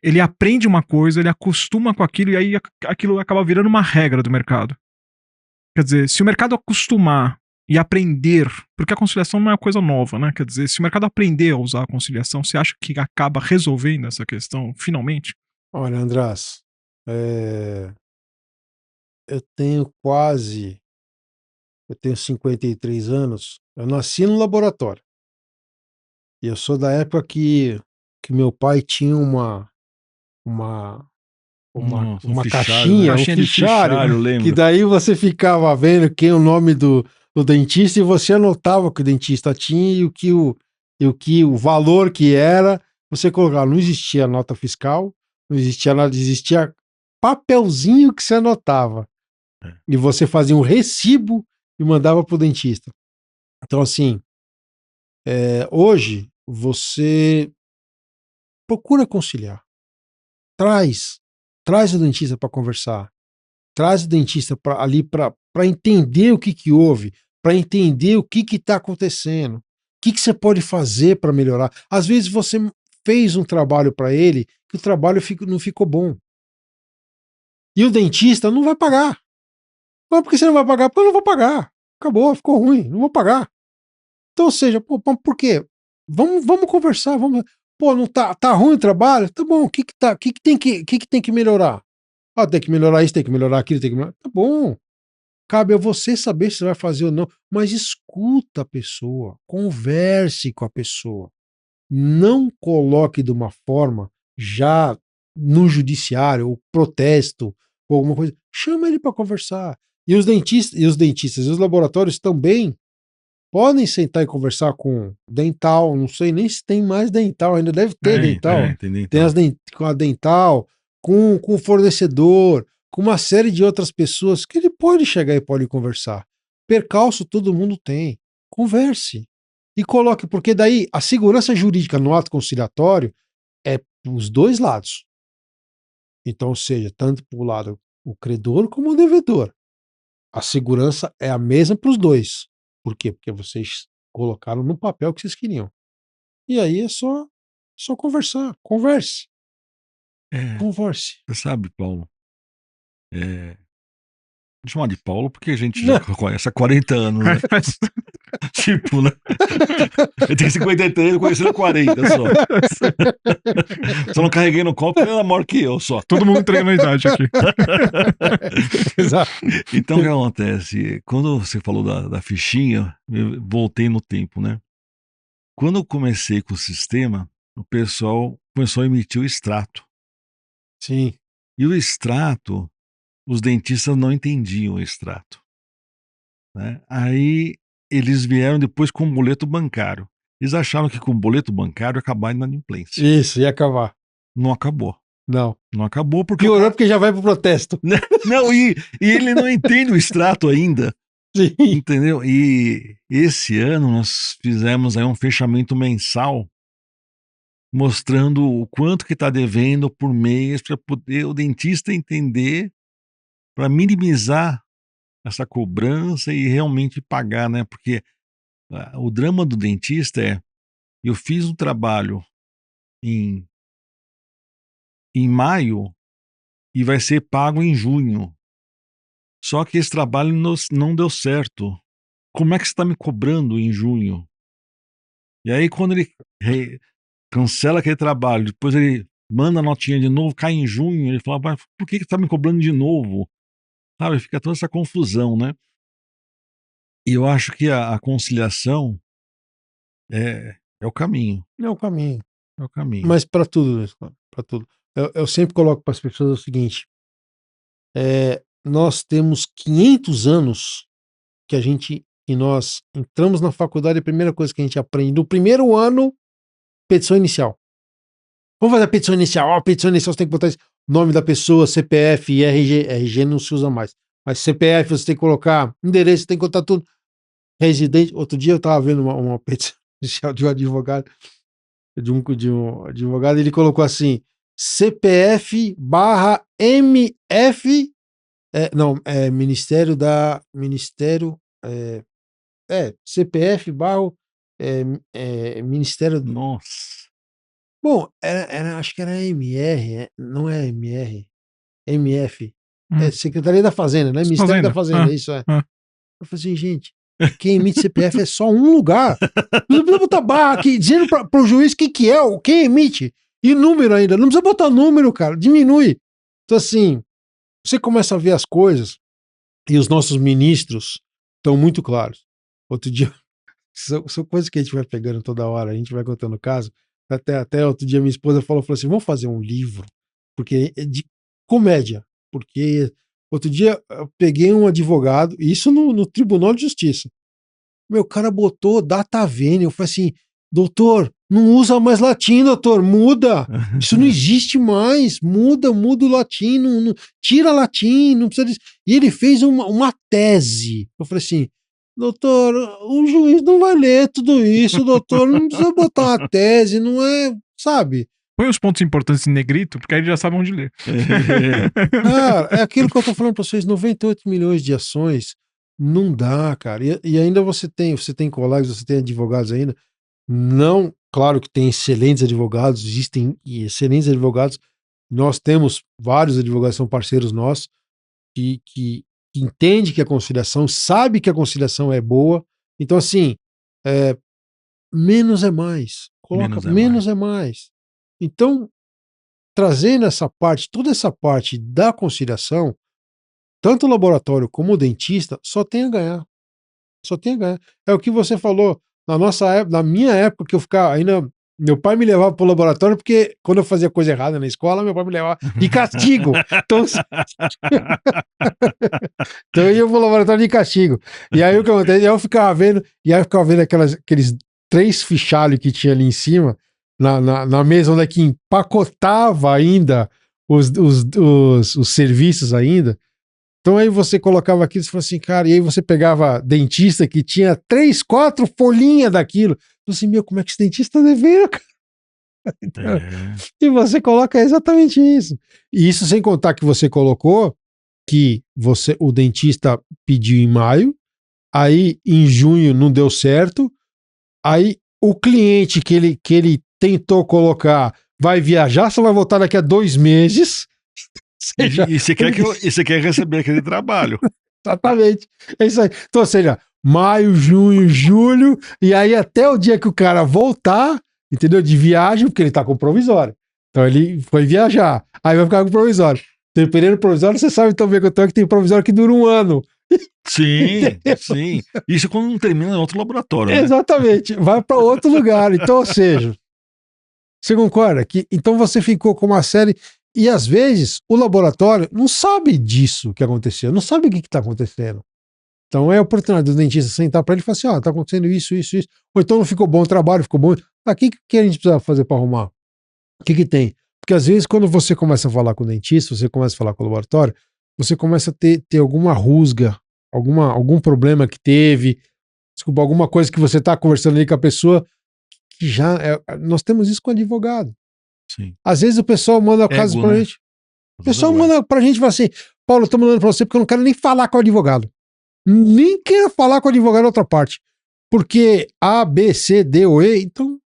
Ele aprende uma coisa, ele acostuma com aquilo e aí aquilo acaba virando uma regra do mercado. Quer dizer, se o mercado acostumar e aprender, porque a conciliação não é uma coisa nova, né? Quer dizer, se o mercado aprender a usar a conciliação, você acha que acaba resolvendo essa questão finalmente? Olha, András, eu tenho quase, eu tenho 53 anos, eu nasci no laboratório. E eu sou da época que meu pai tinha uma, Nossa, um uma fichário, né? caixinha, um Caixinha de fichário, fichário, que lembro. daí você ficava vendo quem é o nome do dentista e você anotava o que o dentista tinha e o valor que era, você colocava. Não existia nota fiscal, não existia nada, existia papelzinho que você anotava. É. E você fazia um recibo e mandava para o dentista. Então, assim, hoje você procura conciliar. Traz, traz o dentista para conversar. Traz o dentista ali para entender o que houve, para entender o que está acontecendo, o que você pode fazer para melhorar. Às vezes você fez um trabalho para ele que o trabalho não ficou bom. E o dentista não vai pagar. Não, porque você não vai pagar? Porque eu não vou pagar. Acabou, ficou ruim, não vou pagar. Então, ou seja, pô, por quê? Vamos conversar, vamos. Pô, não tá ruim o trabalho? Tá bom, o que tem que melhorar? Ah, tem que melhorar isso, tem que melhorar aquilo, tem que melhorar. Tá bom. Cabe a você saber se vai fazer ou não, mas escuta a pessoa, converse com a pessoa. Não coloque de uma forma já no judiciário, ou protesto, ou alguma coisa. Chama ele para conversar. E os dentistas e os laboratórios também podem sentar e conversar com dental. Não sei nem se tem mais dental, ainda deve ter dental. Tem Tem então. com a dental, com o fornecedor, com uma série de outras pessoas que ele pode chegar e pode conversar. Percalço todo mundo tem. Converse. E coloque, porque daí a segurança jurídica no ato conciliatório é os dois lados. Então, ou seja, tanto para o lado o credor como o devedor. A segurança é a mesma para os dois. Por quê? Porque vocês colocaram no papel o que vocês queriam. E aí é só conversar. Converse. É, Converse. você sabe, Paulo, vou chamar de Paulo porque a gente já Não. conhece há 40 anos, né? Tipo, né? Eu tenho 53, eu conheci ele há 40 só. Só não carreguei no colo porque ele era maior que eu só. Todo mundo entregando a idade aqui. Exato. Então o que acontece? Quando você falou da fichinha, eu voltei no tempo, né? Quando eu comecei com o sistema, o pessoal começou a emitir o extrato. Sim. E o extrato, os dentistas não entendiam o extrato, né? Aí eles vieram depois com o boleto bancário. Eles acharam que com o boleto bancário ia acabar a inadimplência. Isso, ia acabar. Não acabou. Não. Não acabou porque o Piorou cara. porque já vai pro protesto. Não, e ele não entende o extrato ainda. Sim. Entendeu? E esse ano nós fizemos aí um fechamento mensal mostrando o quanto que está devendo por mês para poder o dentista entender, para minimizar essa cobrança e realmente pagar, né? Porque o drama do dentista é: eu fiz um trabalho em, em maio e vai ser pago em junho. Só que esse trabalho não deu certo. Como é que você está me cobrando em junho? E aí, quando ele cancela aquele trabalho, depois ele manda a notinha de novo, cai em junho, ele fala: mas por que está me cobrando de novo? Sabe, fica toda essa confusão, né? E eu acho que a conciliação é o caminho. É o caminho. É o caminho. Mas para tudo, para tudo. Eu sempre coloco para as pessoas o seguinte: nós temos 500 anos que nós entramos na faculdade, a primeira coisa que a gente aprende no primeiro ano, petição inicial. Vamos fazer a petição inicial. Ó, a petição inicial você tem que botar nome da pessoa, CPF e RG. RG não se usa mais. Mas CPF você tem que colocar, endereço, tem que botar tudo. Residente. Outro dia eu estava vendo uma petição inicial de um advogado, de um advogado, ele colocou assim: CPF barra MF. Não, Ministério da. Ministério. CPF barra. Ministério. Nossa. Bom, acho que era MR, não é MR, MF. Secretaria da Fazenda, né? Ministério da Fazenda, isso é. Eu falei assim, gente, quem emite CPF é só um lugar. Não precisa botar barra aqui, dizendo pro juiz quem é, quem emite. E número ainda. Não precisa botar número, cara. Diminui. Então, assim, você começa a ver as coisas e os nossos ministros estão muito claros. Outro dia, são coisas que a gente vai pegando toda hora, a gente vai contando o caso. Até outro dia minha esposa falou assim, vamos fazer um livro, porque é de comédia. Porque outro dia eu peguei um advogado, isso no Tribunal de Justiça. Meu cara botou data vênia. Eu falei assim, doutor, não usa mais latim, doutor, muda. Isso não existe mais. Muda o latim, tira latim, não precisa disso. E ele fez uma tese. Eu falei assim, doutor, o juiz não vai ler tudo isso, doutor, não precisa botar uma tese, não é, sabe? Põe os pontos importantes em negrito, porque aí ele já sabe onde ler. Cara, é aquilo que eu tô falando pra vocês, 98 milhões de ações, não dá, cara. E ainda você tem colegas, você tem advogados ainda, não, claro que tem excelentes advogados, existem excelentes advogados, nós temos vários advogados que são parceiros nossos, que entende que a conciliação, sabe que a conciliação é boa, então assim, menos é mais, coloca menos é mais. Então, trazendo essa parte, toda essa parte da conciliação, tanto o laboratório como o dentista só tem a ganhar. Só tem a ganhar. É o que você falou. Na nossa época, na minha época, que eu ficava ainda. Meu pai me levava pro laboratório porque quando eu fazia coisa errada na escola, meu pai me levava de castigo. Então, então eu ia pro laboratório de castigo. E aí o que acontece? Eu ficava vendo, aqueles 3 fichários que tinha ali em cima, na mesa onde é que empacotava ainda os serviços ainda. Então aí você colocava aquilo e falou assim, cara, e aí você pegava dentista que tinha 3, 4 folhinhas daquilo. Falei assim, meu, como é que esse dentista tá devendo, cara? Então, e você coloca exatamente isso. E isso sem contar que você colocou que o dentista pediu em maio, aí em junho não deu certo, aí o cliente que ele tentou colocar vai viajar, só vai voltar daqui a 2 meses. E você quer receber aquele trabalho. Exatamente. É isso aí. Então, ou seja, maio, junho, julho, e aí até o dia que o cara voltar, entendeu? De viagem, porque ele tá com provisório. Então ele foi viajar. Aí vai ficar com provisório. Dependendo do provisório, você sabe também que eu tô que tem provisório que dura 1 ano. Sim, sim. Isso quando não termina em outro laboratório, né? Exatamente. Vai para outro lugar. Então, ou seja, você concorda que então você ficou com uma série. E às vezes o laboratório não sabe disso que aconteceu, não sabe o que está acontecendo. Então é a oportunidade do dentista sentar para ele e falar assim: ó, tá acontecendo isso. Ou então não ficou bom o trabalho, ficou bom. O que a gente precisa fazer para arrumar? O que tem? Porque às vezes quando você começa a falar com o dentista, você começa a falar com o laboratório, você começa a ter alguma rusga, algum problema que teve, desculpa, alguma coisa que você está conversando ali com a pessoa, que já. Nós temos isso com advogado. Sim. Às vezes o pessoal manda casos pra gente. O pessoal Ego, manda pra gente e fala assim: Paulo, eu tô mandando pra você porque eu não quero nem falar com o advogado. Nem quero falar com o advogado da outra parte. Porque A, B, C, D ou E, então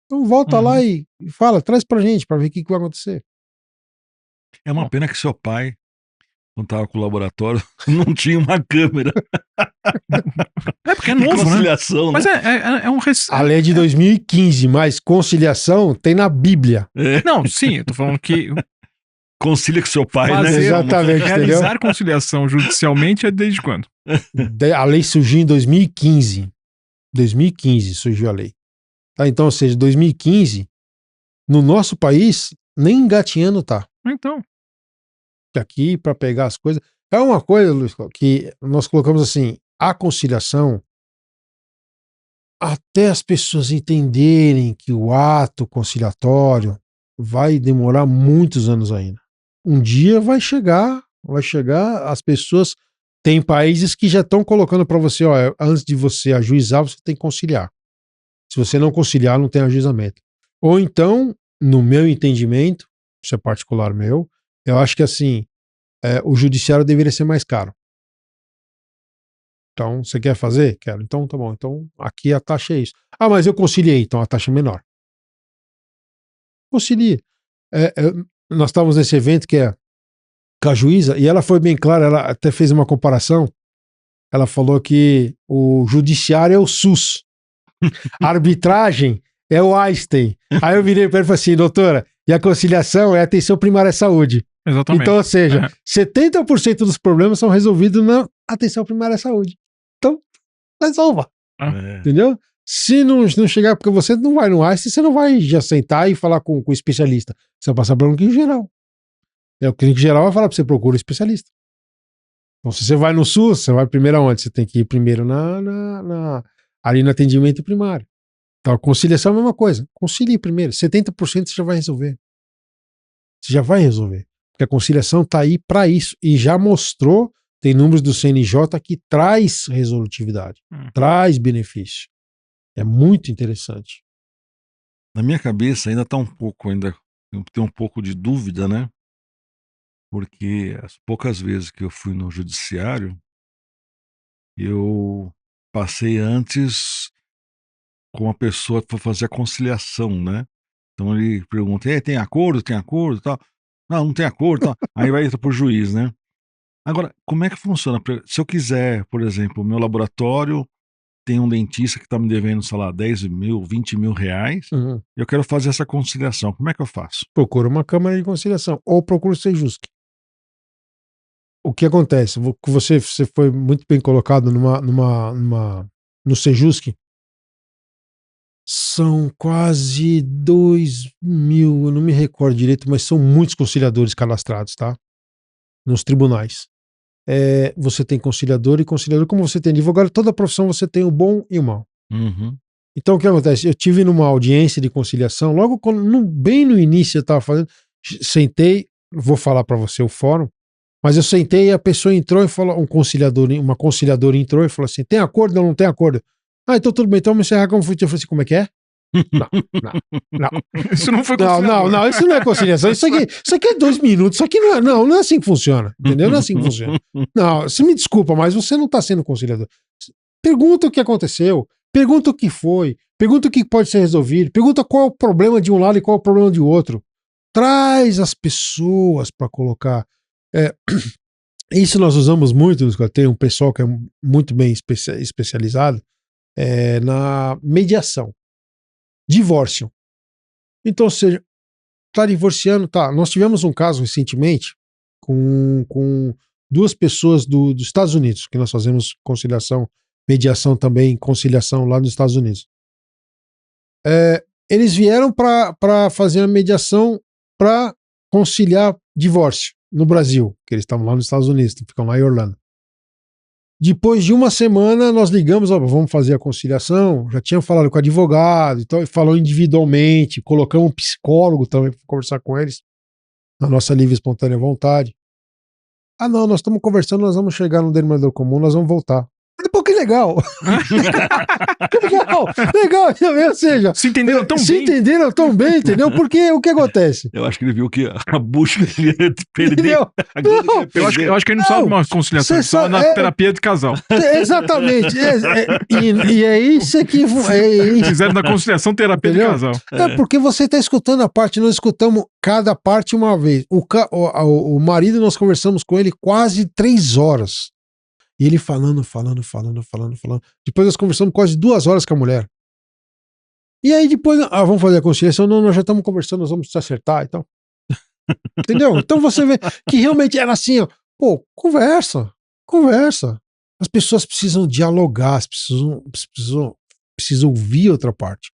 volta lá e fala, traz pra gente pra ver o que vai acontecer. É uma pena que seu pai, quando tava com o laboratório, não tinha uma câmera. É porque é novo, conciliação, né? Mas é um A lei é de 2015, mas conciliação tem na Bíblia. Não, sim, eu tô falando que concilia com seu pai, né? Exatamente, realizar entendeu? conciliação judicialmente é desde quando? A lei surgiu em 2015. 2015 surgiu a lei. Tá, então, ou seja, 2015, no nosso país, nem engatinhando tá. Então. Aqui para pegar as coisas. É uma coisa, Luiz, que nós colocamos assim, a conciliação, até as pessoas entenderem que o ato conciliatório vai demorar muitos anos ainda. Um dia vai chegar as pessoas. Tem países que já estão colocando para você, ó, antes de você ajuizar, você tem que conciliar. Se você não conciliar, não tem ajuizamento. Ou então, no meu entendimento, isso é particular meu, eu acho que assim, o judiciário deveria ser mais caro. Então, você quer fazer? Quero. Então, tá bom. Então, aqui a taxa é isso. Ah, mas eu conciliei, então a taxa é menor. Concilie. Nós estávamos nesse evento que é com a juíza, e ela foi bem clara, ela até fez uma comparação. Ela falou que o judiciário é o SUS, a arbitragem é o Einstein. Aí eu virei para ela e falei assim, doutora, e a conciliação é a atenção primária à saúde. Exatamente. Então, ou seja, 70% dos problemas são resolvidos na atenção primária à saúde. Então, resolva. Entendeu? Se não chegar, porque você não vai no Einstein, você não vai já sentar e falar com o especialista. Você vai passar para um clínico geral. O clínico geral vai falar para você procura um especialista. Então, se você vai no SUS, você vai primeiro aonde? Você tem que ir primeiro ali no atendimento primário. Então, a conciliação é a mesma coisa. Concilie primeiro. 70% você já vai resolver. Você já vai resolver. Porque a conciliação está aí para isso. E já mostrou, tem números do CNJ que traz resolutividade, traz benefício. É muito interessante. Na minha cabeça ainda está um pouco, tem um pouco de dúvida, né? Porque as poucas vezes que eu fui no judiciário, eu passei antes com a pessoa para fazer a conciliação, né? Então ele pergunta, tem acordo, tal? Não tem acordo, tal. Aí vai pro juiz, né? Agora, como é que funciona? Se eu quiser, por exemplo, o meu laboratório tem um dentista que está me devendo, sei lá, 10 mil, 20 mil reais, eu quero fazer essa conciliação, como é que eu faço? Procura uma câmara de conciliação ou procura o Sejusc. O que acontece? Você foi muito bem colocado no Sejusc. São quase 2.000, eu não me recordo direito, mas são muitos conciliadores cadastrados, tá? Nos tribunais. Você tem conciliador e conciliador, como você tem advogado, toda profissão você tem o bom e o mal. Então o que acontece? Eu tive numa audiência de conciliação, logo bem no início eu estava fazendo, sentei, vou falar para você o fórum, mas eu sentei e a pessoa entrou e falou, uma conciliadora entrou e falou assim, tem acordo ou não tem acordo? Então tudo bem, então vamos encerrar como foi. Eu falei assim, como é que é? Não. Isso não foi conciliação. Não, isso não é conciliação. Isso aqui é 2 minutos. Isso aqui não é assim que funciona. Entendeu? Não é assim que funciona. Não, você me desculpa, mas você não está sendo conciliador. Pergunta o que aconteceu, pergunta o que foi, pergunta o que pode ser resolvido, pergunta qual é o problema de um lado e qual é o problema de outro. Traz as pessoas para colocar. Isso nós usamos muito, tem um pessoal que é muito bem especializado na mediação. Divórcio. Então, ou seja, tá divorciando, tá. Nós tivemos um caso recentemente com 2 pessoas dos Estados Unidos, que nós fazemos conciliação, mediação também, conciliação lá nos Estados Unidos. Eles vieram para fazer a mediação para conciliar divórcio no Brasil, que eles estavam lá nos Estados Unidos, ficam lá em Orlando. Depois de uma semana, nós ligamos, vamos fazer a conciliação, já tinha falado com o advogado, então, falou individualmente, colocamos um psicólogo também para conversar com eles, na nossa livre e espontânea vontade. Não, nós estamos conversando, nós vamos chegar no denominador comum, nós vamos voltar. Pô, que legal! legal, ou seja, se entenderam tão bem, entendeu? Porque o que acontece? Eu acho que ele viu que a bucha ele ia perder. Eu acho que ele não sabe uma conciliação, só na terapia de casal. Exatamente. E é isso que... Fizeram na conciliação terapia de casal. Porque você está escutando a parte, nós escutamos cada parte uma vez. O marido, nós conversamos com ele quase 3 horas. E ele falando. Depois nós conversamos quase 2 horas com a mulher. E aí depois, vamos fazer a conciliação? Não, nós já estamos conversando, nós vamos se acertar e tal. Entendeu? Então você vê que realmente era assim, conversa. As pessoas precisam dialogar, precisam ouvir outra parte.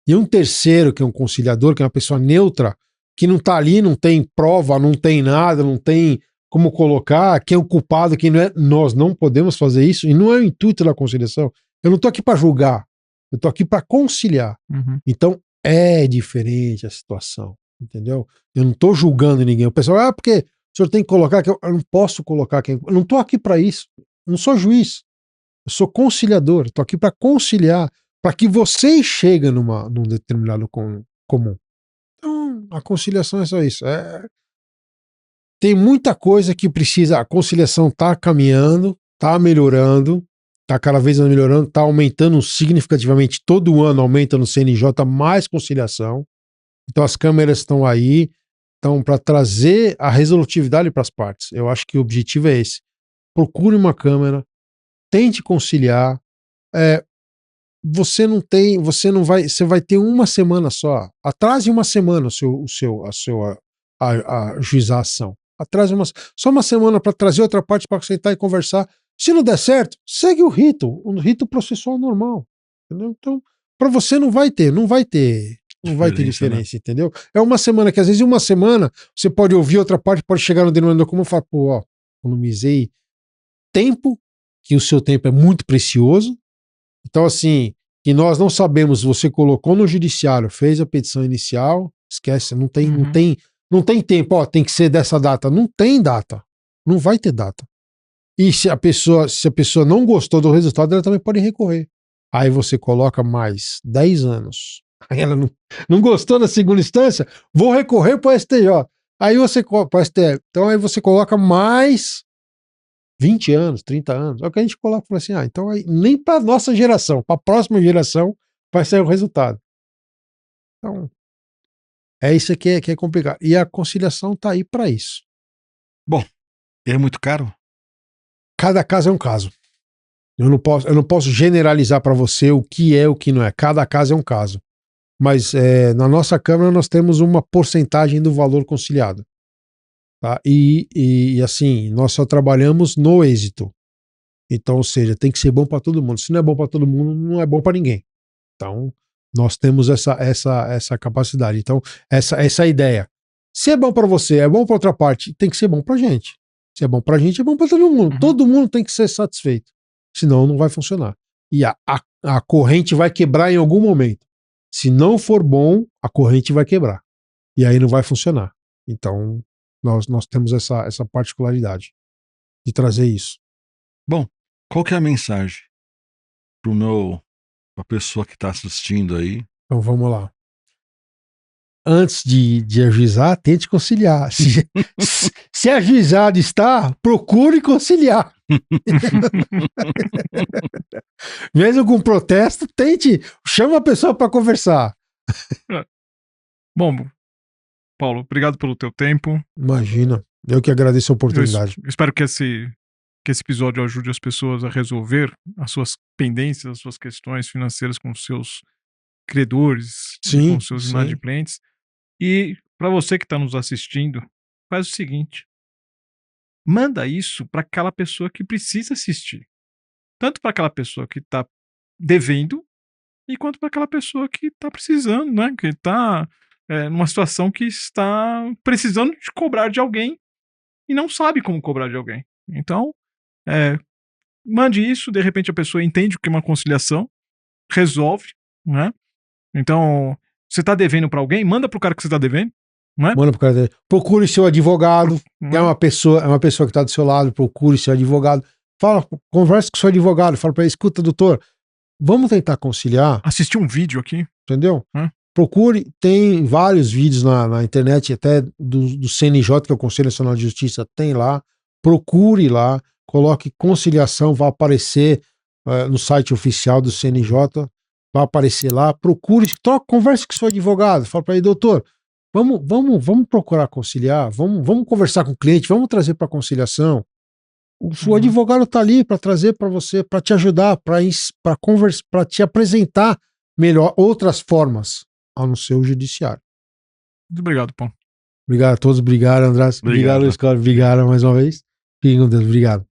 E um terceiro, que é um conciliador, que é uma pessoa neutra, que não está ali, não tem prova, não tem nada, não tem como colocar, quem é o culpado, quem não é. Nós não podemos fazer isso, e não é o intuito da conciliação. Eu não estou aqui para julgar, eu estou aqui para conciliar. Então é diferente a situação, entendeu? Eu não estou julgando ninguém. O pessoal, porque o senhor tem que colocar, que eu não posso colocar quem. Eu não estou aqui para isso. Eu não sou juiz. Eu sou conciliador. Estou aqui para conciliar, para que vocês cheguem num determinado comum. Então a conciliação é só isso. Tem muita coisa que precisa, a conciliação está caminhando, está melhorando, está cada vez melhorando, está aumentando significativamente, todo ano aumenta no CNJ mais conciliação, então as câmeras estão aí, Então, para trazer a resolutividade para as partes, eu acho que o objetivo é esse. Procure uma câmara, tente conciliar. Você vai ter uma semana só. Atrase uma semana a juizar a ação. Atrase só uma semana para trazer outra parte para sentar e conversar. Se não der certo, segue o rito processual normal. Entendeu? Então, para você não vai ter diferença, entendeu? É uma semana que às vezes em uma semana você pode ouvir outra parte, pode chegar no denominador comum e falar, pô, ó, economizei tempo, que o seu tempo é muito precioso. Então, assim, que nós não sabemos, você colocou no judiciário, fez a petição inicial, esquece, não tem tempo, ó, tem que ser dessa data. Não tem data. Não vai ter data. E se a pessoa não gostou do resultado, ela também pode recorrer. Aí você coloca mais 10 anos. Aí ela não gostou da segunda instância, vou recorrer para o STJ. Aí você para o STF. Então aí você coloca mais 20 anos, 30 anos. É o que a gente coloca, fala assim, então aí, nem para nossa geração, para a próxima geração vai sair o resultado. Então, é isso que é complicado. E a conciliação está aí para isso. Bom, é muito caro? Cada caso é um caso. Eu não posso generalizar para você o que é, o que não é. Cada caso é um caso. Mas na nossa Câmara nós temos uma porcentagem do valor conciliado. Tá? E assim, nós só trabalhamos no êxito. Então, ou seja, tem que ser bom para todo mundo. Se não é bom para todo mundo, não é bom para ninguém. Então, nós temos essa capacidade. Então, essa ideia. Se é bom para você, é bom para outra parte, tem que ser bom para gente. Se é bom para a gente, é bom para todo mundo. Todo mundo tem que ser satisfeito. Senão, não vai funcionar. E a corrente vai quebrar em algum momento. Se não for bom, a corrente vai quebrar. E aí não vai funcionar. Então, nós temos essa particularidade de trazer isso. Bom, qual que é a mensagem pra pessoa que está assistindo aí? Então, vamos lá. Antes de ajuizar, tente conciliar. Se ajuizado está, procure conciliar. Mesmo com protesto, chama a pessoa para conversar. Bom, Paulo, obrigado pelo teu tempo. Imagina, eu que agradeço a oportunidade. Eu espero que esse episódio ajude as pessoas a resolver as suas pendências, as suas questões financeiras com os seus credores, com os seus inadimplentes. E para você que está nos assistindo, faz o seguinte: manda isso para aquela pessoa que precisa assistir. Tanto para aquela pessoa que está devendo, e quanto para aquela pessoa que está precisando, né? Que está numa situação que está precisando de cobrar de alguém e não sabe como cobrar de alguém. Então, mande isso, de repente a pessoa entende o que é uma conciliação, resolve, né? Então, você está devendo para alguém, manda pro cara que você está devendo, né? Manda pro cara dele. Procure seu advogado, é uma pessoa que está do seu lado, procure seu advogado. Converse com seu advogado, fala para ele, escuta, doutor, vamos tentar conciliar. Assistir um vídeo aqui. Entendeu? Procure, tem vários vídeos na internet, até do CNJ, que é o Conselho Nacional de Justiça, tem lá. Procure lá, coloque conciliação, vai aparecer no site oficial do CNJ, vai aparecer lá. Procure, converse com seu advogado, fala para ele, doutor, vamos procurar conciliar, vamos conversar com o cliente, vamos trazer para conciliação. O advogado está ali para trazer para você, para te ajudar, para conversar, para te apresentar melhor outras formas no seu judiciário. Muito obrigado, Paulo. Obrigado a todos, obrigado, Andrés. Obrigado, Luiz Cláudio. Obrigado mais uma vez. Fiquem com Deus, obrigado.